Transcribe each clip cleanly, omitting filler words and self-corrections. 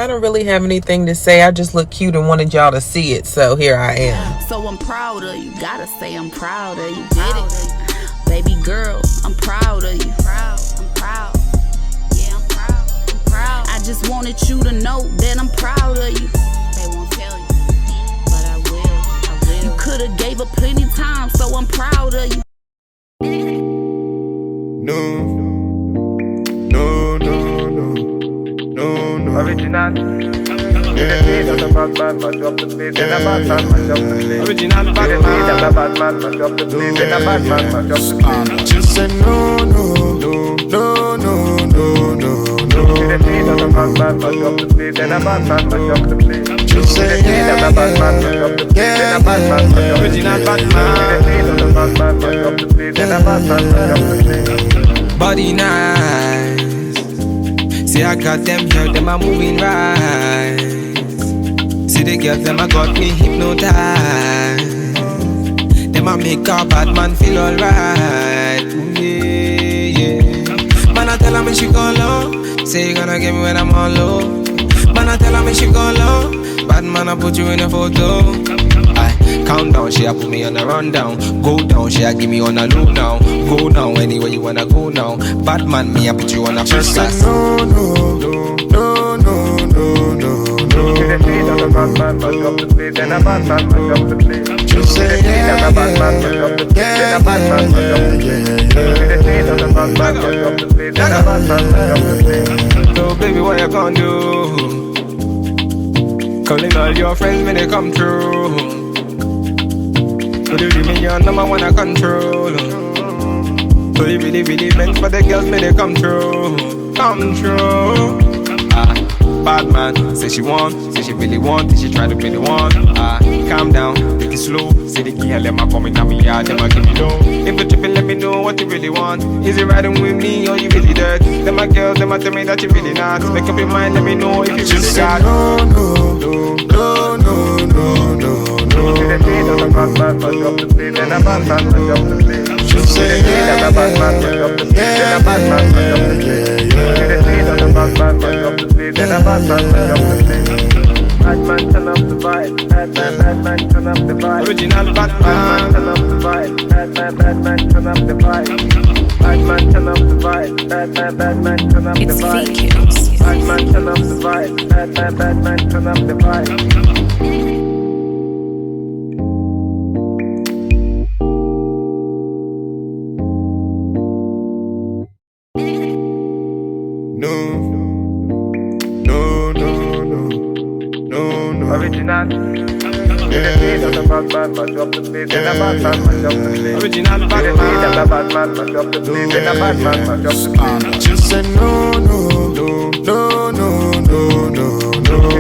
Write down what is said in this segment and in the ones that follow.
I don't really have anything to say. I just look cute and wanted y'all to see it, so here I am. So I'm proud of you. Gotta say I'm proud of you. Did it, baby girl. I'm proud of you. I'm proud. Yeah, I'm proud. I just wanted you to know that I'm proud of you. They won't tell you, but I will. You could've gave up plenty times, so I'm proud of you. No. Original. Original bad man, mash up the place. In a bad man, mash up the place. Original bad man, in a bad man, mash up the place. In a bad man, mash up the place. Just say no. Original bad man, mash up the place. In a bad man, mash up the place. Just say Original bad man, mash up the place. In a bad man, mash up the place. Original bad man, original bad man, mash up the place. In a bad man, mash up the place. Body nice. See I got them here, them are moving right. See the girls, them a got me hypnotized. Them a make a bad man feel alright. Yeah. Man I tell her me she go low. Say you gonna get me when I'm on low. Man I tell her me she go low. Bad man I put you in a photo. Count down, she a put me on a rundown. Go down, she a give me on a low now. Go now, anywhere you wanna go now. Bad man, me a put you on a first class. No. Original bad man, mash up the place. In a bad man, mash up the place. Just say Original bad man, mash up the place. In a bad man, mash up the place. Original bad man, mash up the place. In a bad man, mash up the place. So baby, what you gonna do? Calling all your friends when they come through. So you give me your number one I control. So you really meant for the girls when they come through. Come true. Bad man, say she want, say she really want, she try to be the one. Calm down, take it slow. Say the girl, them a coming at me yard, them a give me low. If you tripping, let me know what you really want. Is it riding with me or you really dirt? Them a girls, them a tell me that you really not. Make up your mind, let me know if you really got. Original bad man, mash up the place. In a bad man, mash up the place. Just say Original bad man, mash up the place. In a bad man, mash up the place. Original bad man, mash up the place. In a bad man, mash up the place. Bad man, turn up the vibe. Bad man, turn up the vibe. Original bad man, turn up the vibe. Bad man, turn up the vibe. Bad man, turn up the vibe. Bad man, turn up the vibe. Bad man, turn up the vibe. Bad man, turn up the vibe. No. Original. Original bad man, mash up the place. In a bad man, mash up the place. Original bad man. Original bad man, mash up the place. In a bad man, mash up the place. Just say no.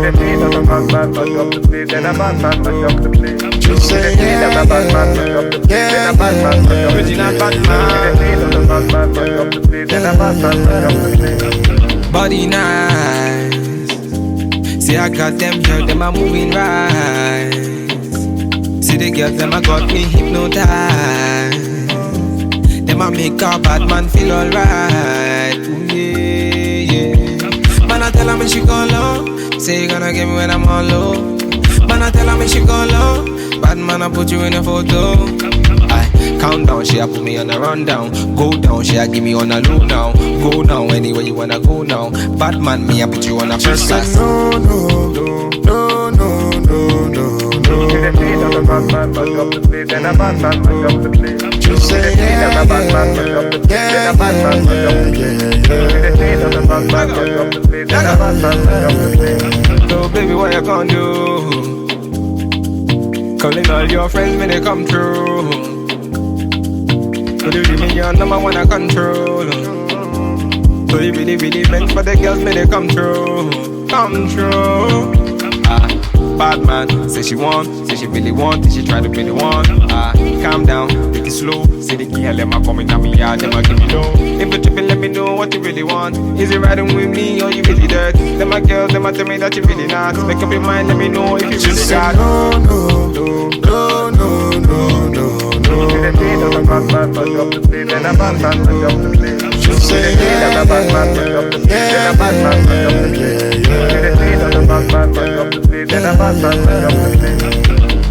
Original bad man, mash up the place. In a bad man, mash up the place. Just say Original bad man, mash up the place. In a bad man, mash up the place. Original bad man. Original bad man, mash up the place. In a bad man, mash up the place. Body nice. See I got them here, them a moving right. See the girls, them a got me hypnotized. Them a make a bad man feel alright. Yeah. Man I tell her me she go low. Say you gonna get me when I'm on low. Man I tell her me she go low. Bad man I put you in a photo. Count down, she a put me on a rundown. Go down, she a give me on a low now. Go now, anywhere you wanna go now. Bad man, me a put you on a first class. Original bad man, mash up the place. In a bad man, mash up the place. Just say Original bad man, mash up the place. In a bad man, mash up the place. Original bad man, mash up the place. In a bad man, mash up the place. So baby, what you gonna do? Calling all your friends when they come through. So you give me your number one I control. So you really meant for the girls when they come through. Come true. Bad man, say she want, say she really want, she try to be the one. Calm down, take it slow. Say the girl, them a coming at me yard, them a give me low. If you tripping, let me know what you really want. Is it riding with me or you really dirt? Them a girls, them a tell me that you really not. Make up your mind, let me know if you really got. Original bad man, mash up the place. In a bad man, mash up the place. Just say Original bad man, mash up the place. In a bad man, mash up the place. then a bad man mash up the place.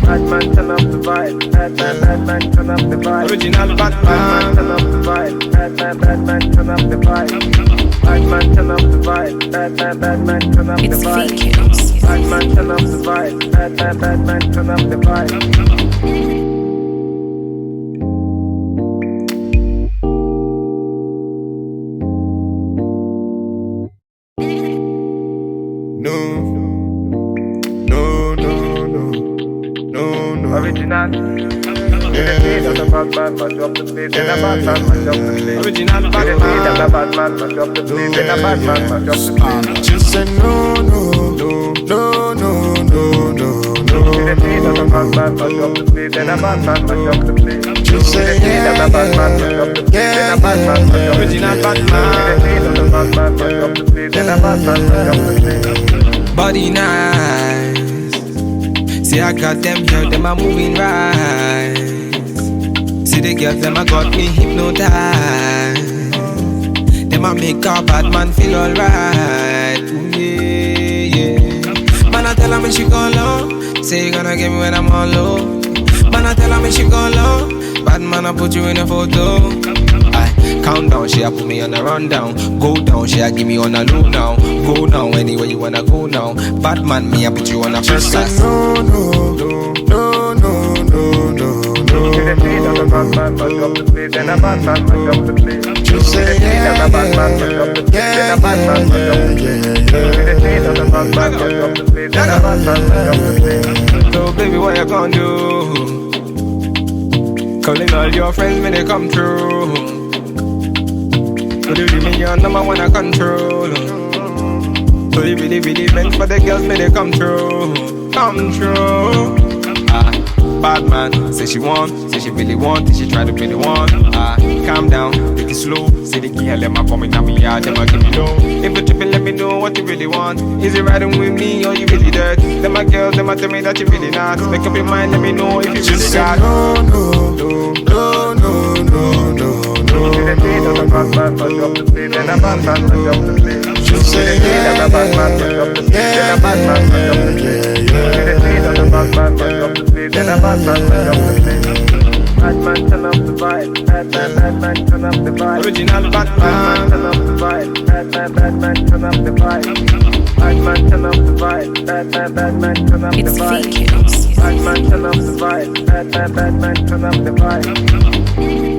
Bad man turn up the vibe, bad man turn up the vibe. Original bad man turn up the vibe, bad man turn up the vibe. Bad man turn up the vibe, bad man turn up the vibe. Bad man turn up the vibe, bad man turn up the vibe. Original. The bad man mash up the place. Then a bad man mash up the place. Original bad man. The bad man mash up the place. Then a bad man mash up the place. Just say no, no, no, no, no, no, no. The bad man mash up the place. Then a bad man mash up the place. Just say yeah, the bad man mash up the place. Then a bad man mash up the place. Original bad man. The bad man mash up the place. Then a bad man mash up the place. Body nice. See I got them girls, them a moving right. See the girls, them a got me hypnotized. Them a make a bad man feel alright. Yeah, yeah. Man I tell her me she go low. Say you gonna get me when I'm on low. Man I tell her me she go low. Bad man I put you in a photo. I count down, she a put me on a rundown. Go down, she a give me on a low now. Go now, anywhere you wanna go now. Bad man, me I put you on a first class. No, no, no, no, no, no, no. The bad man mash up the place. Then a bad man mash up the place. Just say yeah, the bad man mash up the place. Then a bad man mash up the place. The bad man mash up the place. Then a bad man mash up the place. So baby, what you gonna do? Calling all your friends when they come through. So you give me your number one I control. So you really meant for the girls when they come through. Come through. Bad man, say she want, say she really want, say she try to be the one. Calm down, take it slow. Say the girl, let my come in me yard, them a give me low. If you tripping, let me know what you really want. Is it riding with me or you really dirt? Them my girls, them a tell me that you really not. Make up your mind, let me know if you really got. No, no, no, no, no, no, no. The bad man mash up the place. Then a bad man mash up the place. Just say yeah, the bad man mash up the place. Then a bad man mash up the place. The bad man mash up the place. Then a bad man mash up the place. Bad man turn up the vibe. Bad man turn up the vibe. Original bad man man. turn up the vibe. Bad man turn up the vibe. Bad man turn up the vibe. Bad man turn up the vibe. Bad man turn up the vibe. Bad man turn up the vibe.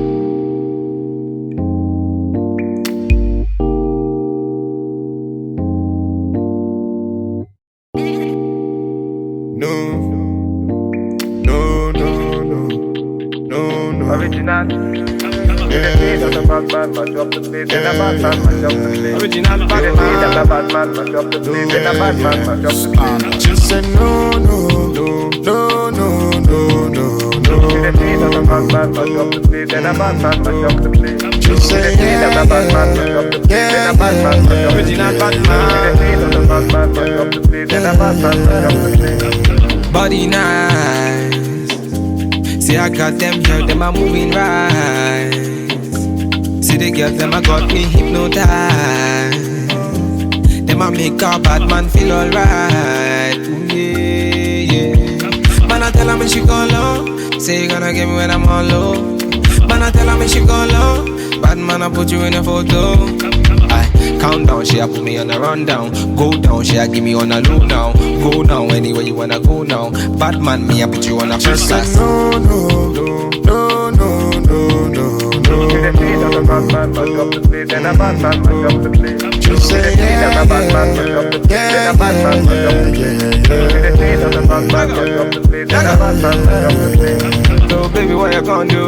Original. The bad man mash up the place. Then a bad man mash up the place. Original bad The man. bad man mash up the place. Then a bad man mash up the place. just say no, no, no, no, no, no, no. The bad man mash up the place. Then a bad man mash up the place. Just say yeah, The bad man mash up the place. Then a bad man mash up the place. Original bad man. The bad man mash up the place. Then a bad man mash up the place. Body nice. See I got them girls, them a moving right. See the girls, them a got me hypnotized. Them a make a bad man feel alright. Ooh, yeah, yeah. Man I tell her me she go low. Say you gonna get me when I'm on low. Man I tell her me she go low. Bad man I put you in a photo. I count down, she a put me on a rundown. Go down, she a give me on a low now. Go now, anywhere you wanna go now. Bad man, me a put you on a first class. no, no, no, no, no, no, no. The bad man mash up the place. Then a bad man mash up the place. Just say yeah, The bad man mash up the place. Then a bad man mash up the place. The bad man mash up the place. Then a bad man mash up the place. So baby, what you gonna do?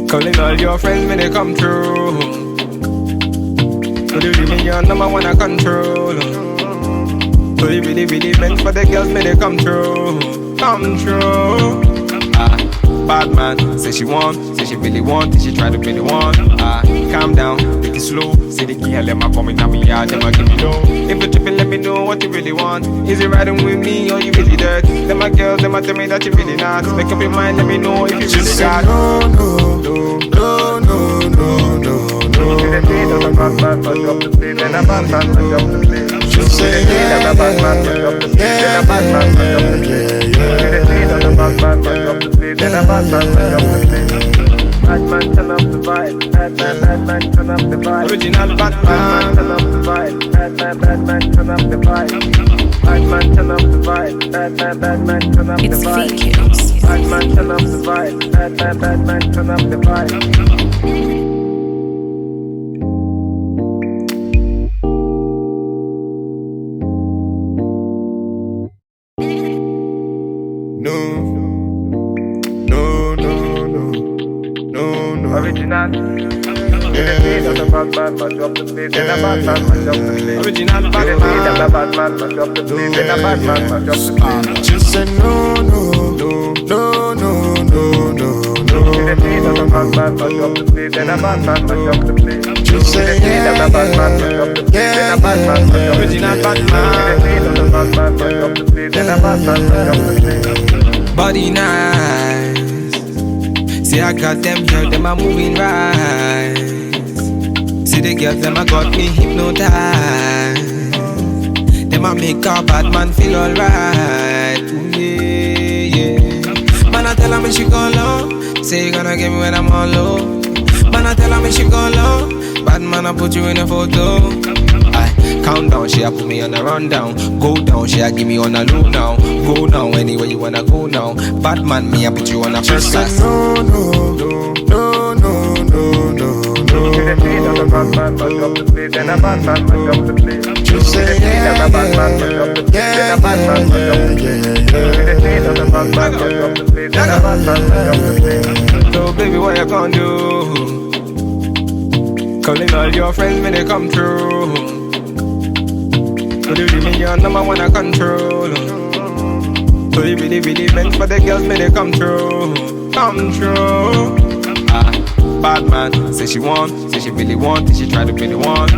Calling all your friends when they come through. So you give me your number one I control. So you really meant for the girls when they come through. Come through. Bad man, say she want, say she really want, say she try to be the one. Calm down, take it slow. Say the girl, let my come in me yard, them a give me low. If you tripping, let me know what you really want. Is it riding with me or you really dirt? Them my girls, them a tell me that you really not. Make up your mind, let me know if you really got. no, no, no, no, no, no, no. The bad man mash up the place. Then a bad man mash up the place. Just say yeah, a bad man, mash up the place. Then a bad man, mash up the place. She the queen of the bad man, mash up the place. Then a bad man, mash up the place. Bad man, turn up the vibe. Bad man, turn up the vibe. Original bad Bad man, man. turn up the vibe. Bad man, turn up the vibe. Bad man, turn up the vibe. Bad man, turn up the It's vibe. fake house. Bad man, turn up the vibe. Bad man, turn up the vibe. No, no, no, no, no, no. Original. She the queen of the bad man, mash up the place. Then a bad man, mash up the place. Original She bad the queen of the man. bad man, mash up the place. Then a bad man, mash up the place. She said no, no, no, no, no, no, no, no. She the queen of the bad man, mash up the place. Then a bad man, mash up the place. She She the said queen of the bad man, mash up the place. Then a bad man, mash up the Original place. bad She the man. queen of the bad man, mash up the place. Then a bad man, mash up the place. Body nice. See, I got them girls, them are moving right. See the girls, them a got me hypnotized. Them a make a bad man feel alright. Ooh, yeah, yeah. Man, I tell her me she go low. Say you gonna get me when I'm on low. Man, I tell her me she go low. Bad man, I put you in a photo. I count down, she a put me on a rundown. Go down, she a give me on a low now. Go now, anywhere you wanna go now. Bad man, me I put you on a She first said class. no, no, no, no, no, no, no, She the queen of the bad man, mash up the place. Then a bad man, mash up the place. She She the said queen of the bad man, mash up the place. Then a bad man, mash up the place. She the queen of the bad man, mash up the place. Then a bad man, mash up the place. So baby, what you gonna do? Calling all your friends when they come through. So you give me your number one I control. So you really meant for the girls when they come through. Come through. Bad man, say she want, say she really want, say she try to really want.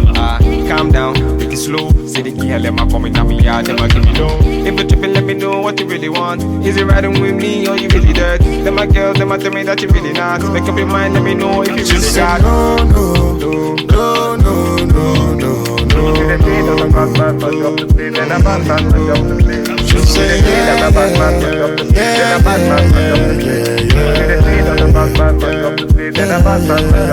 Calm down, take it slow. Say the girl, let me come in on me yard, them a give me low. If you tripping, let me know what you really want. Is it riding with me or you really dead? Them my girls, them a tell me that you really not. Make up your mind, let me know if you She really said got. no, no, no, no, no, no, no, no. She the queen of the bad man, mash up the place. Then a bad man, mash up the place. She She the said queen of the bad man, mash up the place. Then a bad man, mash up the place. She the queen of the bad man, mash up the place. Then a bad man, mash up the place.